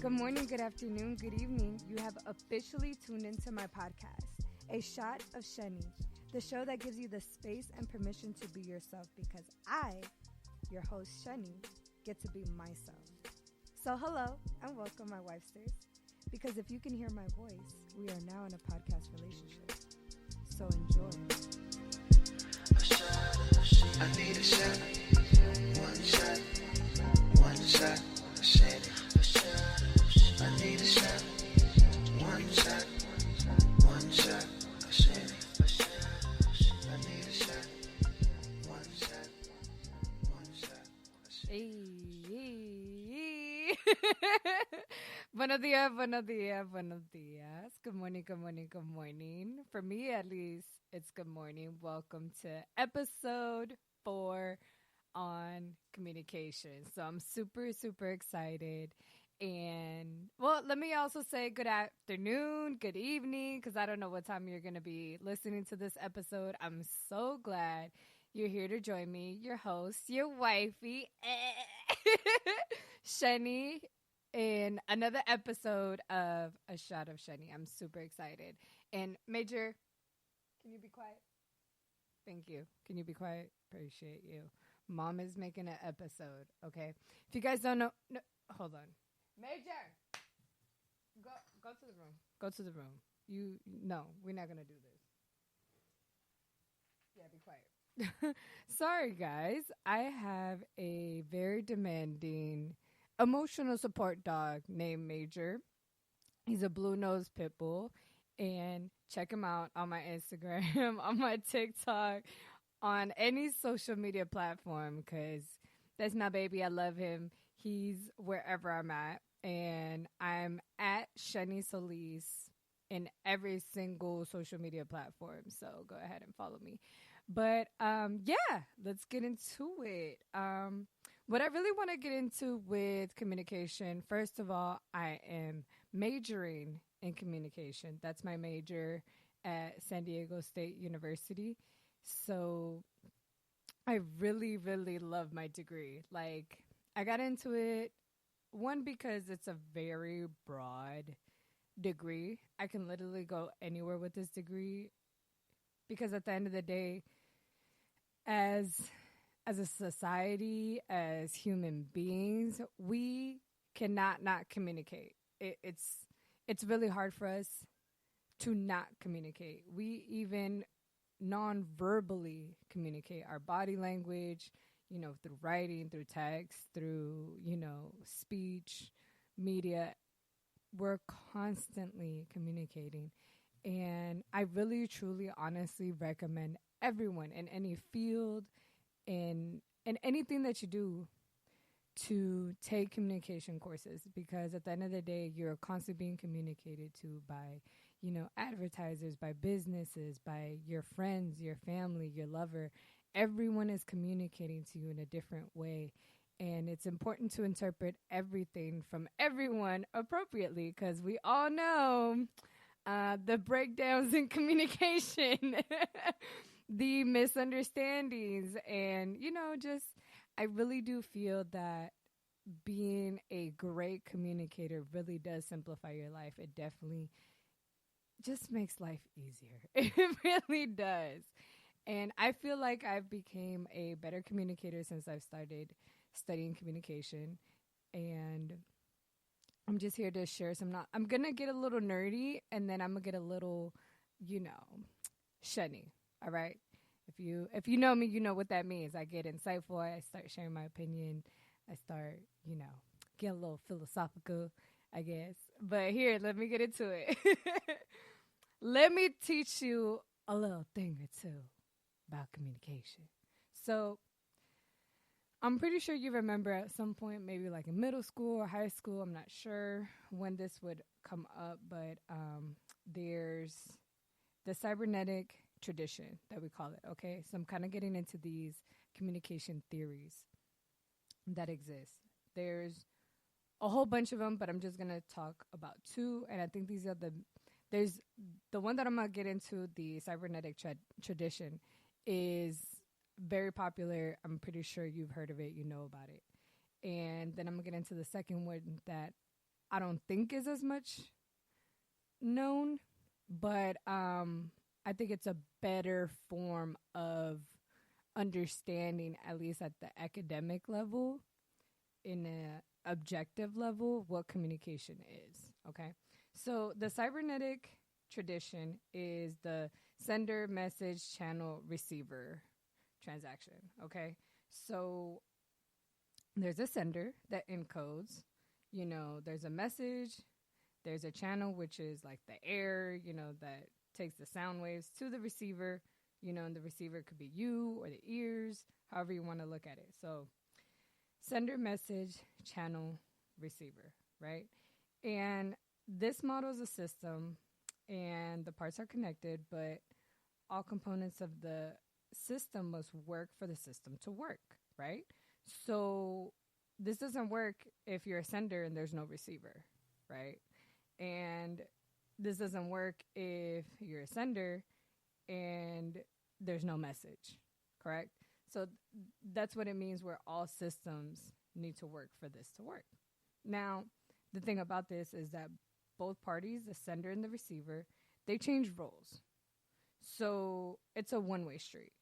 Good morning, good afternoon, good evening. You have officially tuned into my podcast, A Shot of Shenny, the show that gives you the space and permission to be yourself because I, your host Shenny, get to be myself. So hello and welcome, my wifesters, because if you can hear my voice, we are now in a podcast relationship. So enjoy. I need a shot, one shot, one shot, Shenny. I need a shot, one shot, one shot, Shenny. I need a shot, one shot, one shot, Hey. Buenos dias, buenos dias, buenos dias. Good morning, good morning, good morning. For me, at least, it's good morning. Welcome to episode 4 on communication. So I'm super, super excited. And, well, let me also say good afternoon, good evening, because I don't know what time you're going to be listening to this episode. I'm so glad you're here to join me, your host, your wifey, Shenny, in another episode of A Shot of Shenny. I'm super excited. And Major, can you be quiet? Thank you. Can you be quiet? Appreciate you. Mom is making an episode, okay? If you guys don't know, no, hold on. Major, go to the room. Go to the room. No, we're not going to do this. Yeah, be quiet. Sorry, guys. I have a very demanding emotional support dog named Major. He's a blue-nosed pit bull. And check him out on my Instagram, on my TikTok, on any social media platform because that's my baby. I love him. He's wherever I'm at. And I'm at Shenny Solis in every single social media platform. So go ahead and follow me. But yeah, let's get into it. What I really want to get into with communication, first of all, I am majoring in communication. That's my major at San Diego State University. So I really, really love my degree. Like, I got into it, one, because it's a very broad degree. I can literally go anywhere with this degree because at the end of the day, as a society, as human beings, we cannot not communicate. It's really hard for us to not communicate. We even non-verbally communicate our body language, through writing, through text, through, speech, media. We're constantly communicating. And I really, truly, honestly recommend everyone in any field, in anything that you do, to take communication courses because at the end of the day, you're constantly being communicated to by, advertisers, by businesses, by your friends, your family, your lover. Everyone is communicating to you in a different way. And it's important to interpret everything from everyone appropriately because we all know the breakdowns in communication, the misunderstandings, and, I really do feel that being a great communicator really does simplify your life. It definitely just makes life easier. It really does. And I feel like I've became a better communicator since I've started studying communication. And I'm just here to share I'm going to get a little nerdy and then I'm going to get a little, Shenny. All right. If you know me, you know what that means. I get insightful. I start sharing my opinion. I start, get a little philosophical, I guess. But here, let me get into it. Let me teach you a little thing or two about communication. So I'm pretty sure you remember at some point, maybe like in middle school or high school, I'm not sure when this would come up, but there's the cybernetic tradition that we call it, okay? So I'm kind of getting into these communication theories that exist. There's a whole bunch of them, but I'm just going to talk about 2, and I think these are there's the one that I'm going to get into, the cybernetic tradition, is very popular. I'm pretty sure you've heard of it, you know about it. And then I'm going to get into the second one that I don't think is as much known, but I think it's a better form of understanding, at least at the academic level, in a objective level, what communication is. Okay, so the cybernetic tradition is the sender, message, channel, receiver transaction. Okay, so there's a sender that encodes. There's a message. There's a channel, which is like the air, that takes the sound waves to the receiver, and the receiver could be you or the ears, however you want to look at it. So, sender, message, channel, receiver, right? And this model is a system, and the parts are connected, but all components of the system must work for the system to work, right? So, this doesn't work if you're a sender and there's no receiver, right? And this doesn't work if you're a sender and there's no message, correct? So that's what it means where all systems need to work for this to work. Now, the thing about this is that both parties, the sender and the receiver, they change roles. So it's a one-way street.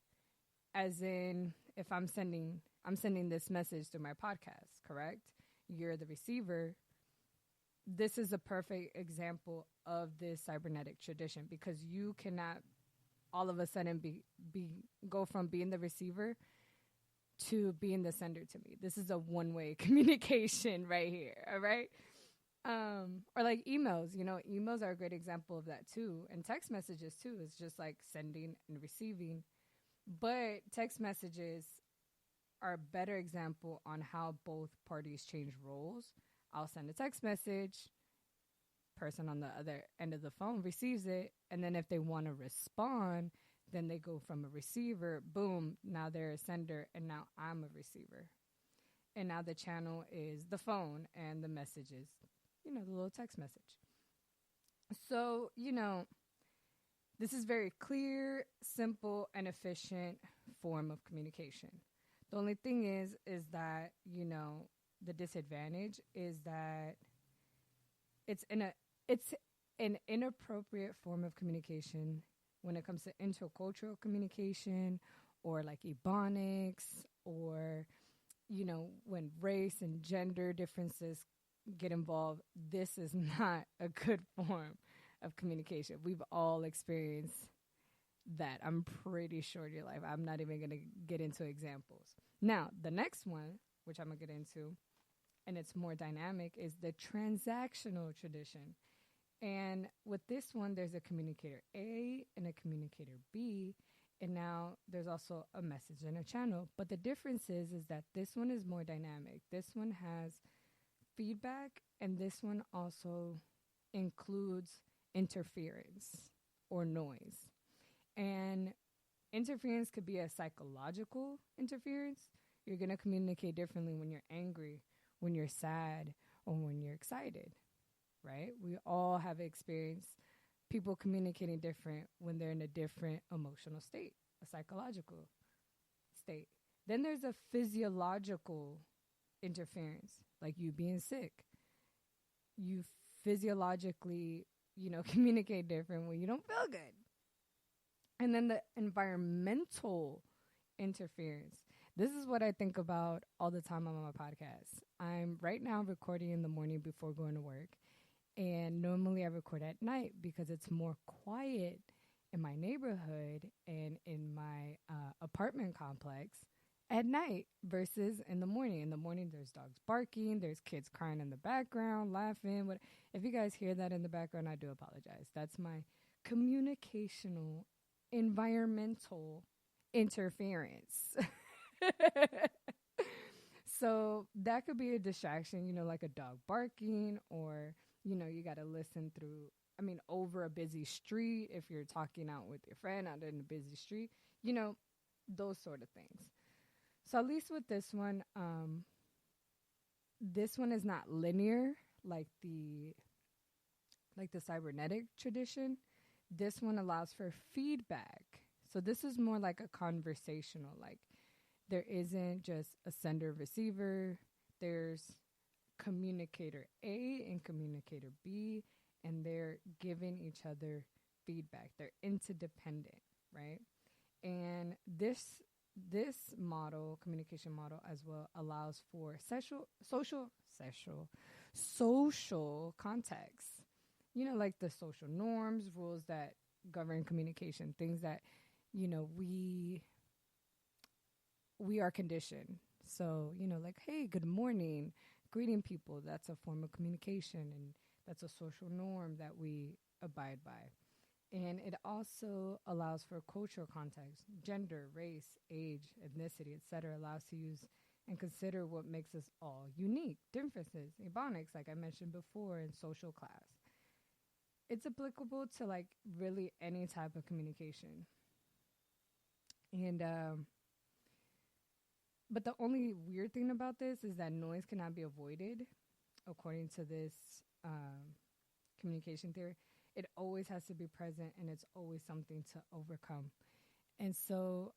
As in, if I'm sending this message through my podcast, correct? You're the receiver. This is a perfect example of this cybernetic tradition because you cannot all of a sudden go from being the receiver to being the sender to me. This is a one-way communication right here, all right? Or like emails, emails are a great example of that too. And text messages too. It's just like sending and receiving. But text messages are a better example on how both parties change roles. I'll send a text message, person on the other end of the phone receives it, and then if they want to respond, then they go from a receiver, boom, now they're a sender, and now I'm a receiver. And now the channel is the phone, and the message is, the little text message. So, this is very clear, simple, and efficient form of communication. The only thing is that, the disadvantage is that it's an inappropriate form of communication when it comes to intercultural communication or like ebonics or, when race and gender differences get involved. This is not a good form of communication. We've all experienced that, I'm pretty sure, in your life. I'm not even going to get into examples. Now, the next one, which I'm going to get into, and it's more dynamic, is the transactional tradition. And with this one, there's a communicator A and a communicator B, and now there's also a message and a channel. But the difference is that this one is more dynamic. This one has feedback, and this one also includes interference or noise. And interference could be a psychological interference. You're going to communicate differently when you're angry, when you're sad, or when you're excited, right? We all have experienced people communicating different when they're in a different emotional state, a psychological state. Then there's a physiological interference, like you being sick. You physiologically, communicate different when you don't feel good. And then the environmental interference. This is what I think about all the time on my podcast. I'm right now recording in the morning before going to work. And normally I record at night because it's more quiet in my neighborhood and in my apartment complex at night versus in the morning. In the morning, there's dogs barking, there's kids crying in the background, laughing. If you guys hear that in the background, I do apologize. That's my communicational environmental interference. So that could be a distraction, like a dog barking, or, you got to listen through, over a busy street if you're talking out with your friend out in a busy street, those sort of things. So at least with this one is not linear like the cybernetic tradition. This one allows for feedback. So this is more like a conversational, like there isn't just a sender receiver. There's communicator A and communicator B, and they're giving each other feedback. They're interdependent, right? And this model, communication model as well, allows for social context. You know, like the social norms, rules that govern communication, things that, you know, we are conditioned. So, you know, like, hey, good morning, greeting people, that's a form of communication, and that's a social norm that we abide by. And it also allows for cultural context, gender, race, age, ethnicity, etc. Allows to use and consider what makes us all unique, differences, ebonics, like I mentioned before, in social class. It's applicable to like really any type of communication. And but the only weird thing about this is that noise cannot be avoided, according to this communication theory. It always has to be present, and it's always something to overcome. And so,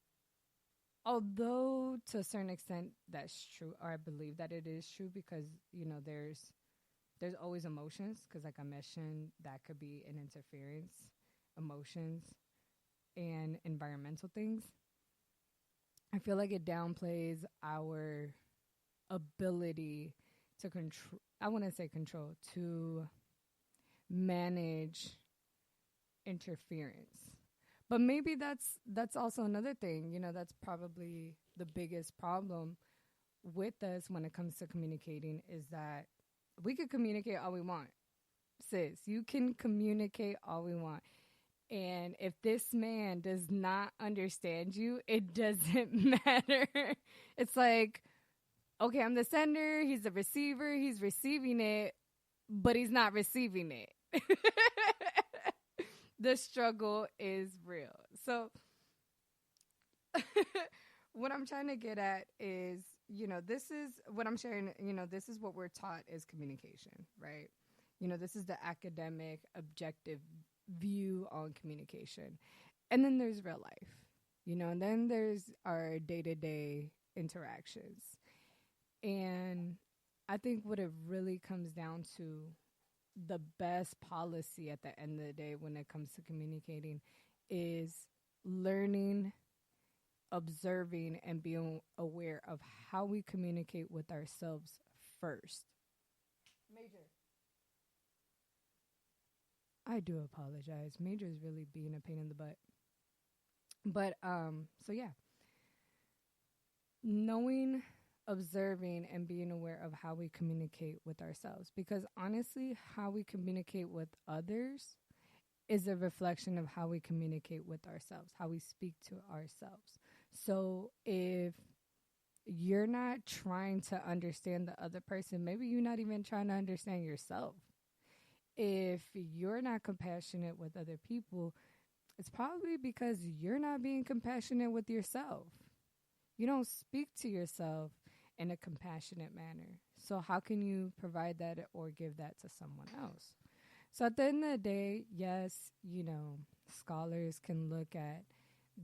although to a certain extent that's true, or I believe that it is true, because you know there's always emotions, because like I mentioned, that could be an interference, emotions, and environmental things. I feel like it downplays our ability to control. I want to say control, to manage interference. But maybe that's also another thing. You know, that's probably the biggest problem with us when it comes to communicating, is that we could communicate all we want. Sis, you can communicate all we want. And if this man does not understand you, it doesn't matter. It's like, okay, I'm the sender, he's the receiver, he's receiving it, but he's not receiving it. The struggle is real. So what I'm trying to get at is, you know, this is what I'm sharing, you know, this is what we're taught is communication, right? You know, this is the academic, objective view on communication. And then there's real life, you know, and then there's our day-to-day interactions. And I think what it really comes down to, the best policy at the end of the day when it comes to communicating, is learning, observing, and being aware of how we communicate with ourselves first. Major. I do apologize. Major is really being a pain in the butt. But so yeah. Knowing, observing, and being aware of how we communicate with ourselves. Because honestly, how we communicate with others is a reflection of how we communicate with ourselves, how we speak to ourselves. So if you're not trying to understand the other person, maybe you're not even trying to understand yourself. If you're not compassionate with other people, it's probably because you're not being compassionate with yourself. You don't speak to yourself in a compassionate manner. So how can you provide that or give that to someone else? So at the end of the day, yes, you know, scholars can look at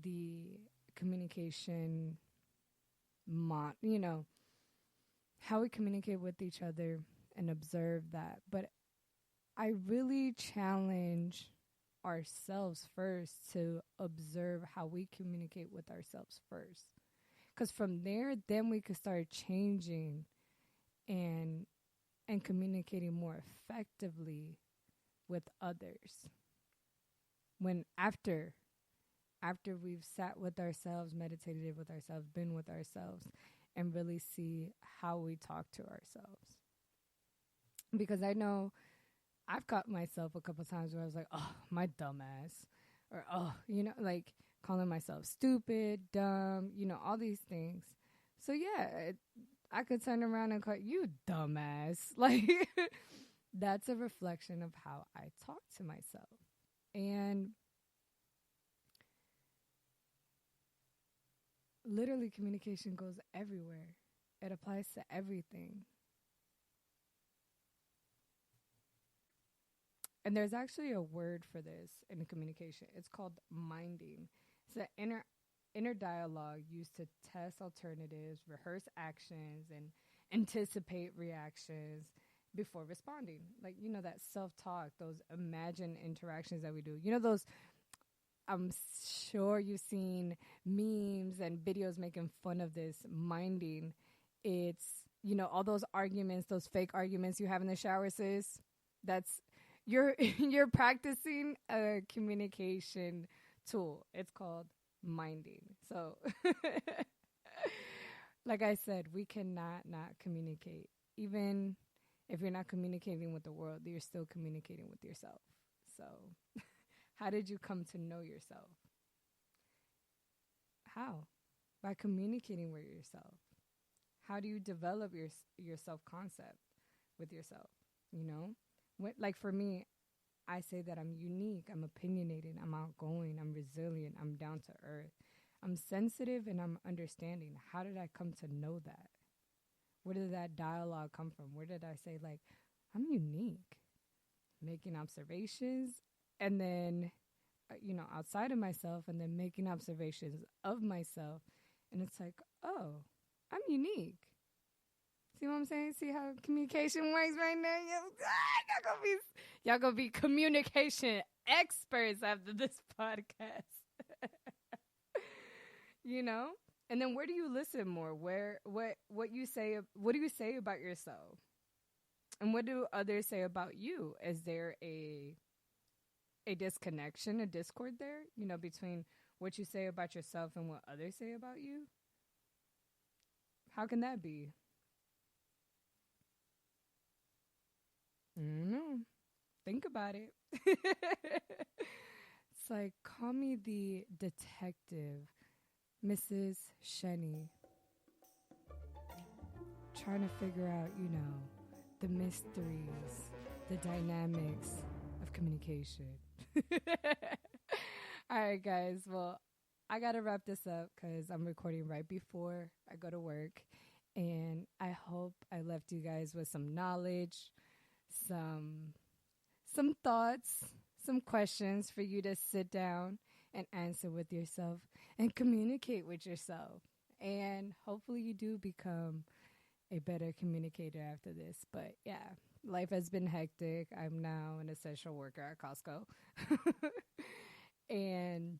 the communication, you know, how we communicate with each other and observe that. But I really challenge ourselves first to observe how we communicate with ourselves first. Because from there, then we could start changing and communicating more effectively with others. When after we've sat with ourselves, meditated with ourselves, been with ourselves, and really see how we talk to ourselves. Because I know I've caught myself a couple times where I was like, oh, my dumb ass. Or, oh, you know, like calling myself stupid, dumb, you know, all these things. So, yeah, I could turn around and call you dumbass. Like, that's a reflection of how I talk to myself. And literally, communication goes everywhere. It applies to everything. And there's actually a word for this in communication. It's called minding. It's an inner dialogue used to test alternatives, rehearse actions, anticipate reactions before responding. Like, that self-talk, those imagined interactions that we do. Those, I'm sure you've seen memes and videos making fun of this minding. It's, all those arguments, those fake arguments you have in the shower, sis. That's you're you're practicing a communication tool. It's called minding. So like I said, we cannot not communicate. Even if you're not communicating with the world, you're still communicating with yourself. So how did you come to know yourself? How? By communicating with yourself. How do you develop your self-concept with yourself? Like for me, I say that I'm unique, I'm opinionated, I'm outgoing, I'm resilient, I'm down to earth, I'm sensitive, and I'm understanding. How did I come to know that? Where did that dialogue come from? Where did I say, like, I'm unique? Making observations, and then, outside of myself, and then making observations of myself. And it's like, oh, I'm unique. See what I'm saying? See how communication works right now? Y'all gonna be communication experts after this podcast. And then where do you listen more? What do you say about yourself? And what do others say about you? Is there a disconnection, a discord there, between what you say about yourself and what others say about you? How can that be? I don't know. Think about it. It's like, call me the detective, Mrs. Shenny. Trying to figure out, the mysteries, the dynamics of communication. All right, guys. Well, I got to wrap this up because I'm recording right before I go to work. And I hope I left you guys with some knowledge, some thoughts, some questions for you to sit down and answer with yourself and communicate with yourself. And hopefully you do become a better communicator after this. But yeah, life has been hectic. I'm now an essential worker at Costco. And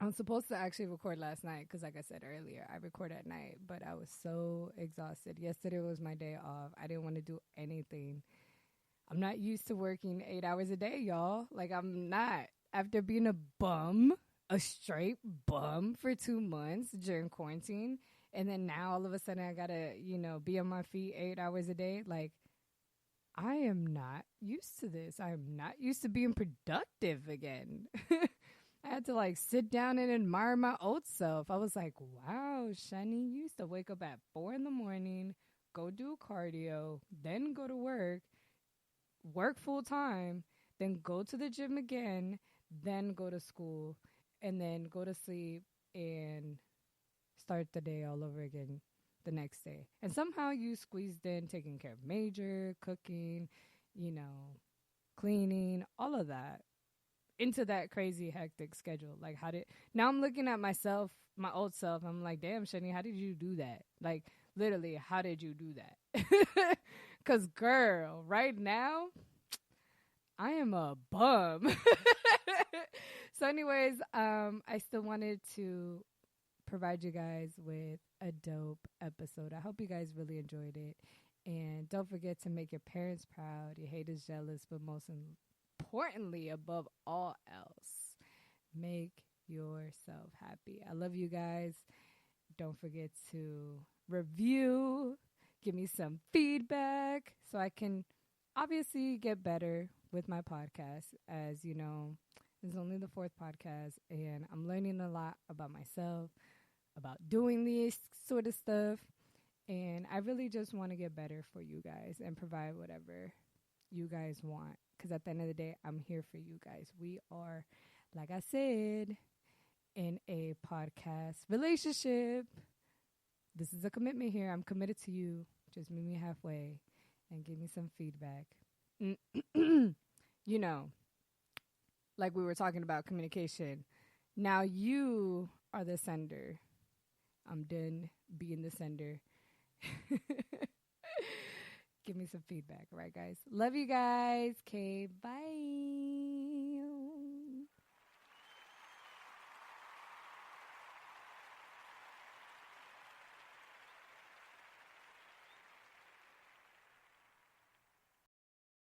I'm supposed to actually record last night because, like I said earlier, I record at night, but I was so exhausted. Yesterday was my day off. I didn't want to do anything. I'm not used to working 8 hours a day, y'all. Like, I'm not. After being a straight bum for 2 months during quarantine, and then now all of a sudden I gotta, be on my feet 8 hours a day. Like, I am not used to this. I'm not used to being productive again. I had to sit down and admire my old self. I was like, wow, Shenny, you used to wake up at 4 a.m, go do cardio, then go to work full time, then go to the gym again, then go to school, and then go to sleep and start the day all over again the next day. And somehow you squeezed in taking care of Major, cooking, cleaning, all of that into that crazy hectic schedule. Like, now I'm looking at myself, my old self. I'm like, damn, Shenny, how did you do that? Like, literally, how did you do that? Because, girl, right now, I am a bum. So anyways, I still wanted to provide you guys with a dope episode. I hope you guys really enjoyed it. And don't forget to make your parents proud, your haters jealous, but most importantly, above all else, make yourself happy. I love you guys. Don't forget to review, give me some feedback so I can obviously get better with my podcast. As you know, this is only the 4th podcast, and I'm learning a lot about myself, about doing this sort of stuff. And I really just want to get better for you guys and provide whatever you guys want. Because at the end of the day, I'm here for you guys. We are, like I said, in a podcast relationship. This is a commitment here. I'm committed to you. Just meet me halfway and give me some feedback. Like we were talking about communication. Now you are the sender. I'm done being the sender. me some feedback. All right, guys. Love you guys. Okay, bye.